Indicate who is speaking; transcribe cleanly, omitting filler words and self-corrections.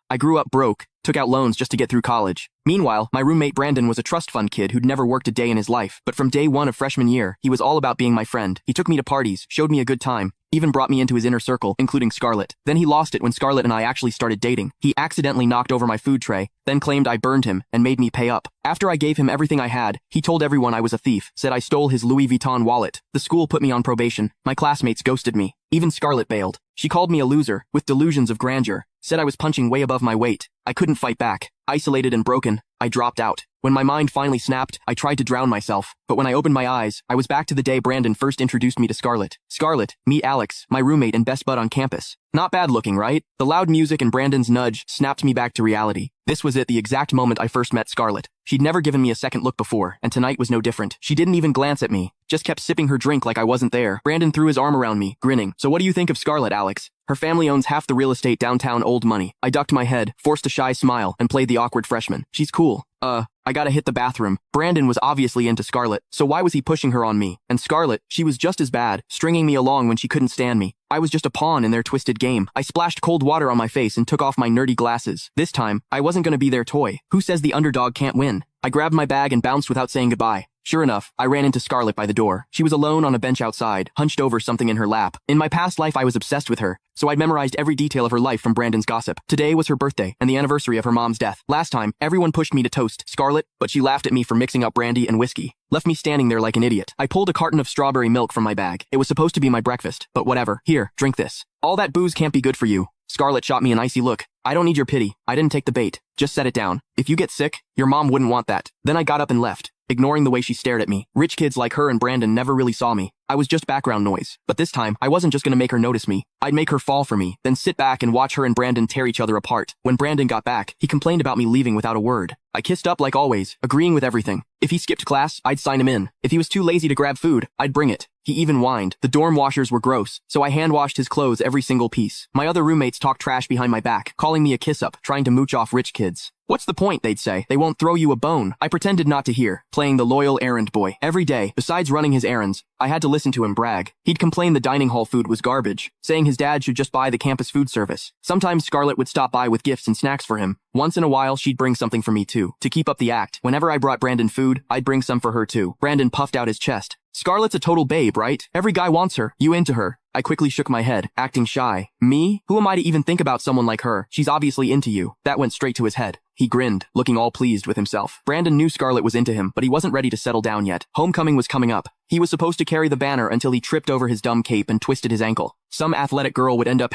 Speaker 1: I grew up broke, took out loans just to get through college. Meanwhile, my roommate Brandon was a trust fund kid who'd never worked a day in his life, but from day one of freshman year, he was all about being my friend. He took me to parties, showed me a good time, even brought me into his inner circle, including Scarlett. Then he lost it when Scarlett and I actually started dating. He accidentally knocked over my food tray, then claimed I burned him and made me pay up. After I gave him everything I had, he told everyone I was a thief, said I stole his Louis Vuitton wallet. The school put me on probation. My classmates ghosted me. Even Scarlett bailed. She called me a loser, with delusions of grandeur, said I was punching way above my weight. I couldn't fight back. Isolated and broken, I dropped out. When my mind finally snapped, I tried to drown myself. But when I opened my eyes, I was back to the day Brandon first introduced me to Scarlett. Scarlett, meet Alex, my roommate and best bud on campus. Not bad looking, right? The loud music and Brandon's nudge snapped me back to reality. This was it, the exact moment I first met Scarlett. She'd never given me a second look before, and tonight was no different. She didn't even glance at me, just kept sipping her drink like I wasn't there. Brandon threw his arm around me, grinning. So what do you think of Scarlett, Alex? Her family owns half the real estate downtown Old Money. I ducked my head, forced a shy smile, and played the awkward freshman. She's cool. I gotta hit the bathroom. Brandon was obviously into Scarlett, so why was he pushing her on me? And Scarlett, she was just as bad, stringing me along when she couldn't stand me. I was just a pawn in their twisted game. I splashed cold water on my face and took off my nerdy glasses. This time, I wasn't gonna be their toy. Who says the underdog can't win? I grabbed my bag and bounced without saying goodbye. Sure enough, I ran into Scarlett by the door. She was alone on a bench outside, hunched over something in her lap. In my past life, I was obsessed with her, so I'd memorized every detail of her life from Brandon's gossip. Today was her birthday and the anniversary of her mom's death. Last time, everyone pushed me to toast Scarlett, but she laughed at me for mixing up brandy and whiskey. Left me standing there like an idiot. I pulled a carton of strawberry milk from my bag. It was supposed to be my breakfast, but whatever. Here, drink this. All that booze can't be good for you. Scarlett shot me an icy look. I don't need your pity. I didn't take the bait. Just set it down. If you get sick, your mom wouldn't want that. Then I got up and left, ignoring the way she stared at me. Rich kids like her and Brandon never really saw me. I was just background noise. But this time, I wasn't just gonna make her notice me. I'd make her fall for me, then sit back and watch her and Brandon tear each other apart. When Brandon got back, he complained about me leaving without a word. I kissed up like always, agreeing with everything. If he skipped class, I'd sign him in. If he was too lazy to grab food, I'd bring it. He even whined. The dorm washers were gross, so I hand-washed his clothes every single piece. My other roommates talked trash behind my back, calling me a kiss-up, trying to mooch off rich kids. What's the point, they'd say. They won't throw you a bone. I pretended not to hear, playing the loyal errand boy. Every day, besides running his errands, I had to listen to him brag. He'd complain the dining hall food was garbage, saying his dad should just buy the campus food service. Sometimes Scarlett would stop by with gifts and snacks for him. Once in a while, she'd bring something for me too. To keep up the act, whenever I brought Brandon food, I'd bring some for her too. Brandon puffed out his chest. Scarlett's a total babe, right? Every guy wants her. You into her? I quickly shook my head, acting shy. Me? Who am I to even think about someone like her? She's obviously into you. That went straight to his head. He grinned, looking all pleased with himself. Brandon knew Scarlett was into him, but he wasn't ready to settle down yet. Homecoming was coming up. He was supposed to carry the banner until he tripped over his dumb cape and twisted his ankle. Some athletic girl would end up